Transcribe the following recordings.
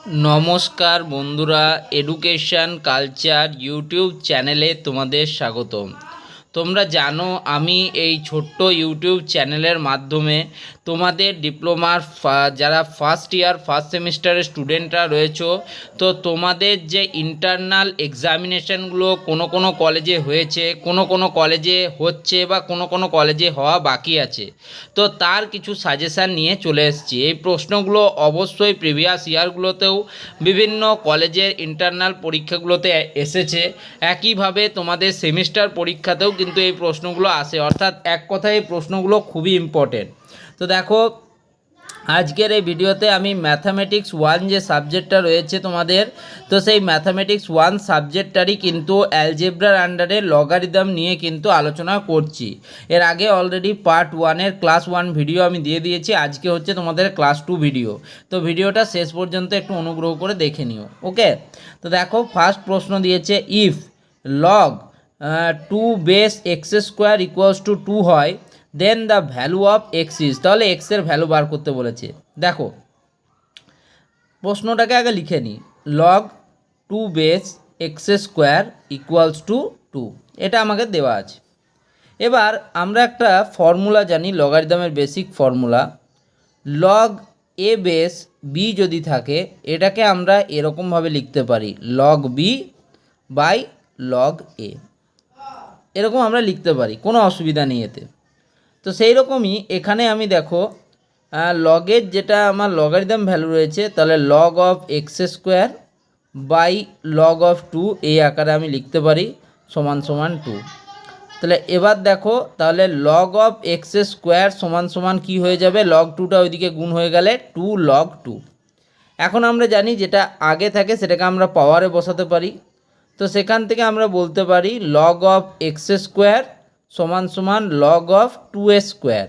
নমস্কার বন্ধুরা, education culture YouTube চ্যানেলে তোমাদের স্বাগতম। তোমরা জানো আমি এই ছোট্ট ইউটিউব চ্যানেলের মাধ্যমে তোমাদের ডিপ্লোমার যারা ফার্স্ট ইয়ার ফার্স্ট সেমিস্টারের স্টুডেন্টরা রয়েছো, তো তোমাদের যে ইন্টারনাল এক্সামিনেশানগুলো কোনো কলেজে হয়েছে, কোনো কলেজে হচ্ছে বা কোনো কলেজে হওয়া বাকি আছে, তো তার কিছু সাজেশান নিয়ে চলে এসেছি। এই প্রশ্নগুলো অবশ্যই প্রিভিয়াস ইয়ারগুলোতেও বিভিন্ন কলেজের ইন্টারনাল পরীক্ষাগুলোতে এসেছে। একইভাবে তোমাদের সেমিস্টার পরীক্ষাতেও কিন্তু এই প্রশ্নগুলো আসে, অর্থাৎ এক কথায় এই প্রশ্নগুলো খুবই ইম্পর্টেন্ট। তো দেখো, আজকের এই ভিডিওতে আমি ম্যাথামেটিক্স 1 যে সাবজেক্টটা রয়েছে তোমাদের, তো সেই ম্যাথামেটিক্স 1 সাবজেক্টটারই কিন্তু অ্যালজেব্রার আন্ডারে লগারিদম নিয়ে কিন্তু আলোচনা করছি। এর আগে অলরেডি পার্ট 1-এর ক্লাস 1 ভিডিও আমি দিয়ে দিয়েছি, আজকে হচ্ছে তোমাদের ক্লাস 2 ভিডিও। তো ভিডিওটা শেষ পর্যন্ত একটু অনুগ্রহ করে দেখে নিও, ওকে। তো দেখো, ফার্স্ট প্রশ্ন দিয়েছে if log 2 base x square equals to 2 হয়, then the value of x is. তাহলে এক্সের ভ্যালু বার করতে বলেছে। দেখো, প্রশ্নটাকে আগে লিখে নিই। Log 2 base x square equals to 2, এটা আমাকে দেওয়া আছে। এবার আমরা একটা ফর্মুলা জানি, লগারিদমের basic formula. Log A base b যদি থাকে, এটাকে আমরা এরকমভাবে লিখতে পারি, লগ বি বাই লগ এ। এরকম আমরা লিখতে পারি, কোনো অসুবিধা নেই এতে। তো সেই রকমই এখানে আমি দেখো, লগের যেটা আমার লগারিদম ভ্যালু রয়েছে, তাহলে log of x square by log of 2 এই আকারে আমি লিখতে পারি, সমান সমান 2। তাহলে এবার দেখো, তাহলে লগ অফ এক্স স্কোয়ার সমান সমান কী হয়ে যাবে, লগ 2টা ওইদিকে গুণ হয়ে গেলে 2 লগ 2। এখন আমরা জানি যেটা আগে থাকে সেটাকে আমরা পাওয়ারে বসাতে পারি। তো সেখান থেকে আমরা বলতে পারি লগ অফ এক্স স্কোয়ার সমান সমান লগ অফ 2 স্কোয়ার,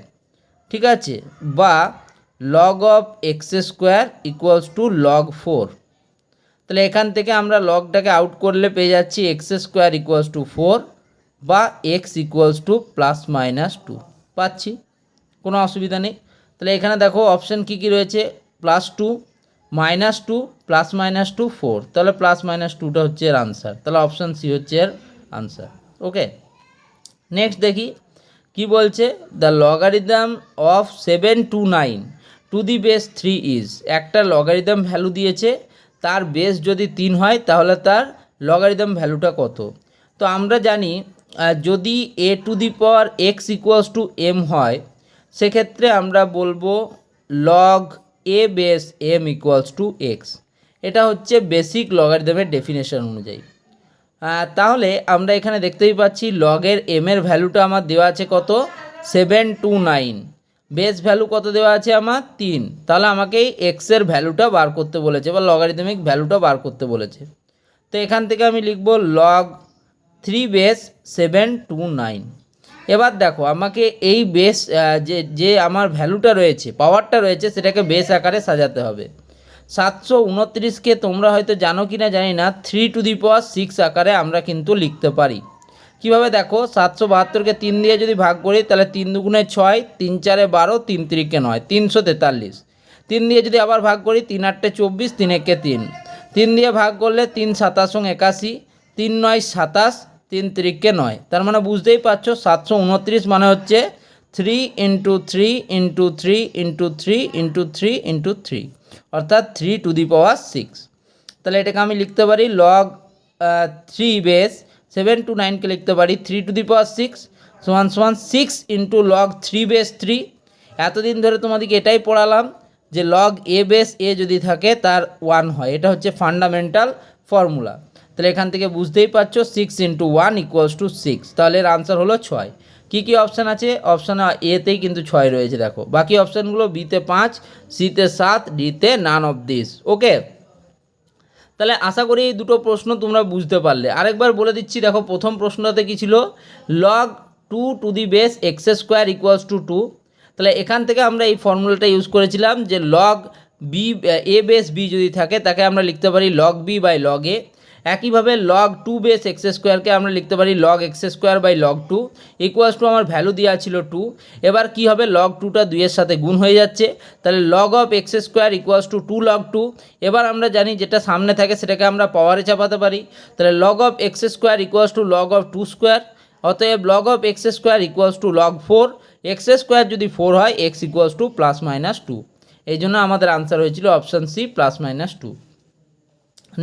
ঠিক আছে, বা log of x square equals to log 4। তাহলে এখান থেকে আমরা লগটাকে আউট করলে পেয়ে যাচ্ছি এক্স স্কোয়ার ইকুয়ালস টু 4 বা x equals to plus minus 2 পাচ্ছি, কোনো অসুবিধা নেই। তাহলে এখানে দেখো অপশান কী কী রয়েছে, +2, -2, +-2, 4। তাহলে +-2টা হচ্ছে এর আনসার, তাহলে অপশান সি হচ্ছে এর আনসার, ওকে। নেক্সট দেখি কি বলছে, the logarithm of 7 to 9 to the base 3 is. একটা লগারিদম ভ্যালু দিয়েছে, তার বেস যদি 3 হয় তাহলে তার লগারিদম ভ্যালুটা কত। তো আমরা জানি যদি A to the power x equals to M হয়, সেক্ষেত্রে আমরা বলবো log A base M equals to x. এটা হচ্ছে বেসিক লগারিদমের ডেফিনেশন অনুযায়ী। তাহলে আমরা এখানে দেখতেই পাচ্ছি লগের এমের ভ্যালুটা আমার দেওয়া আছে কত, 7 to 9। বেস ভ্যালু কত দেওয়া আছে আমার 3। তাহলে আমাকে এই এক্সের ভ্যালুটা বার করতে বলেছে বা লগারিদমিক ভ্যালুটা বার করতে বলেছে। তো এখান থেকে আমি লিখব লগ 3 বেস 7 to 9। এবার দেখো, আমাকে এই বেস যে আমার ভ্যালুটা রয়েছে, পাওয়ারটা রয়েছে, সেটাকে বেস আকারে সাজাতে হবে। 729কে তোমরা হয়তো জানো কি না জানি না, 3 to the power 6 আকারে আমরা কিন্তু লিখতে পারি। কিভাবে দেখো, 772কে 3 দিয়ে যদি ভাগ করি, তাহলে 3 দুগুণে 6, 3 4-এ 12, 3 3-কে 9, 343। 3 দিয়ে যদি আবার ভাগ করি, 3 8-এ 24, 3 1-কে 3। 3 দিয়ে ভাগ করলে 3 7 81, 3 9 27, 3 3-কে 9। তার মানে বুঝতেই পারছো 729 মানে হচ্ছে 3 × 3 × 3 × 3 × 3 × 3, অর্থাৎ 3 to the power 6। তাহলে এটাকে আমি লিখতে পারি লগ 3 বেস 7 to 9কে লিখতে পারি 3 to the power 6 সমান সমান 6 × লগ 3 বেস 3। এতদিন ধরে তোমাদেরকে এটাই পড়ালাম যে লগ এ বেস এ যদি থাকে তার 1 হয়, এটা হচ্ছে ফান্ডামেন্টাল ফর্মুলা। তাহলে এখান থেকে বুঝতেই পারছো 6 × 1 = 6। তাহলে এর আনসার হলো 6। কী কী অপশান আছে, অপশান এতেই কিন্তু 6 রয়েছে, দেখো বাকি অপশানগুলো বিতে 5, সিতে 7, ডিতে নান অফ দিস, ওকে। তাহলে আশা করি এই দুটো প্রশ্ন তোমরা বুঝতে পারলে। আরেকবার বলে দিচ্ছি, দেখো প্রথম প্রশ্নটাতে কী ছিল, log 2 to the base x square equals to 2। তাহলে এখান থেকে আমরা এই ফর্মুলাটা ইউজ করেছিলাম যে log b a base b যদি থাকে তাকে আমরা লিখতে পারি log b by log a. একইভাবে লগ 2 বেস এক্স স্কোয়ারকে আমরা লিখতে পারি log x square by log 2 equals to আমার ভ্যালু দেওয়া ছিল 2। এবার কি হবে, লগ 2টা 2-এর সাথে গুণ হয়ে যাচ্ছে, তাহলে log of x square equals to 2 log 2। এবার আমরা জানি যেটা সামনে থাকে সেটাকে আমরা পাওয়ারে চাপাতে পারি, তাহলে log of x square equals to log of 2 square. অতএব log of x square equals to log 4। X square যদি 4 হয় x equals to plus minus 2। এই জন্য আমাদের আনসার হয়েছিল option C plus minus 2।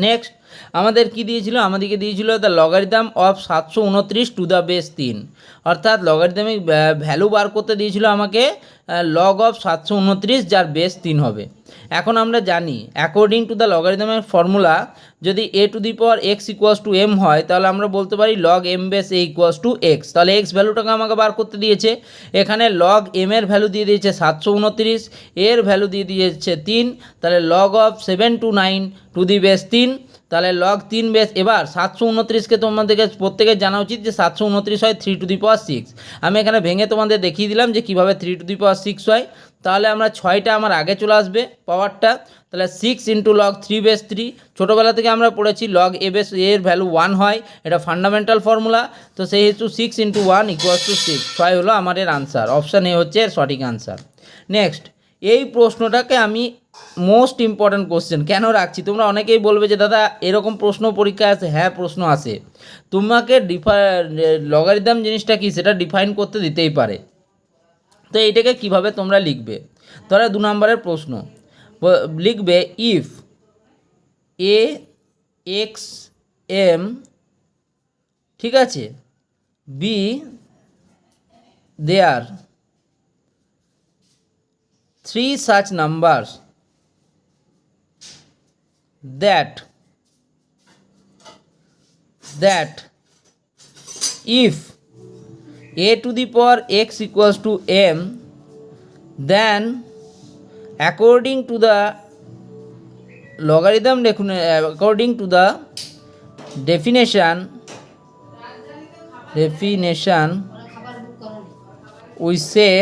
Next আমাদের কি দিয়েছিল, আমাদেরকে দিয়েছিল the logarithm of 729 to the base 3, অর্থাৎ লগারিদমিক ভ্যালু বার করতে দিয়েছিল আমাকে লগ অফ 729 যার বেস 3 হবে। এখন আমরা জানি অ্যাকর্ডিং টু দ্য লগারিদমের ফর্মুলা যদি A to the power x equals to M হয় তাহলে আমরা বলতে পারি log M base A equals to x. তাহলে এক্স ভ্যালুটাকে আমাকে বার করতে দিয়েছে, এখানে লগ এম এর ভ্যালু দিয়ে দিয়েছে 729, এর ভ্যালু দিয়ে দিয়েছে 3, তাহলে log of 729 to the base 3, তাহলে লগ 3 বেস। এবার 729কে তোমাদেরকে প্রত্যেকের জানা উচিত যে 729 হয় 3 টু দি পাওয়ার 6। আমি এখানে ভেঙে তোমাদের দেখিয়ে দিলাম যে কীভাবে 3 টু দি পাওয়ার 6 হয়। তাহলে আমরা 6টা আমার আগে চলে আসবে পাওয়ারটা, তাহলে 6 ইন্টু লগ 3 বেস 3। ছোটোবেলা থেকে আমরা পড়েছি লগ এ বেস এর ভ্যালু 1 হয়, এটা ফান্ডামেন্টাল ফর্মুলা। তো সেই হেতু 6 ইন্টু 1 ইকুয়ালস টু 6, 6 হলো আমাদের আনসার। অপশান এ হচ্ছে এর সঠিক আনসার। নেক্সট এই প্রশ্নটাকে আমি মোস্ট ইম্পর্ট্যান্ট কোশ্চেন কেন রাখছি, তোমরা অনেকেই বলবে যে দাদা এরকম প্রশ্ন পরীক্ষায় আসে। হ্যাঁ প্রশ্ন আসে, তোমাকে লগারিদম জিনিসটা কি সেটা ডিফাইন করতে দিতেই পারে। তো এইটাকে কিভাবে তোমরা লিখবে, ধরো 2 নম্বরের প্রশ্ন লিখবে ইফ এ এক্স এম, ঠিক আছে, be there 3 such numbers that if a to the power x equals to m, then according to the logarithm according to the definition we say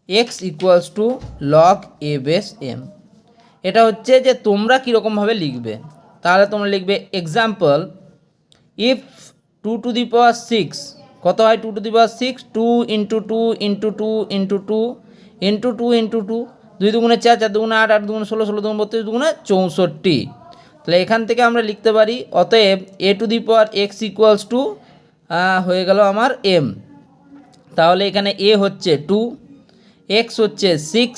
x equals to log a base m। এটা হচ্ছে যে তোমরা কীরকমভাবে লিখবে, তাহলে তোমরা লিখবে example if 2 two the পাওয়ার 6 কত হয়, 2 two the power 6 2 into 2 into 2 into 2 into 2 into 2, 2 দুগুণে 4, 4 দুগুণে 8, 8 দুগুণে 16, 16 দুগুণে 32, দুগুণে 64। তাহলে এখান থেকে আমরা লিখতে পারি অতএব A to the power x equals to হয়ে গেল আমার এম। তাহলে এখানে এ হচ্ছে 2, এক্স হচ্ছে 6,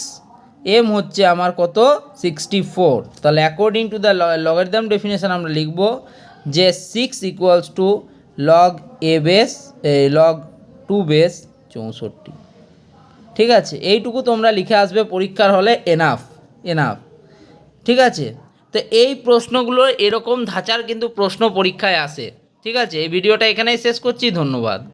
এম হচ্ছে আমার কত 64। তাহলে according to the logarithm definition আমরা লিখব যে 6 equals to log A base log 2 base 64। ঠিক আছে, এইটুকু তোমরা লিখে আসবে পরীক্ষার হলে, এনাফ। ঠিক আছে, তো এই প্রশ্নগুলো এরকম ধাঁচার কিন্তু প্রশ্ন পরীক্ষায় আসে। ঠিক আছে, এই ভিডিওটা এখানেই শেষ করছি, ধন্যবাদ।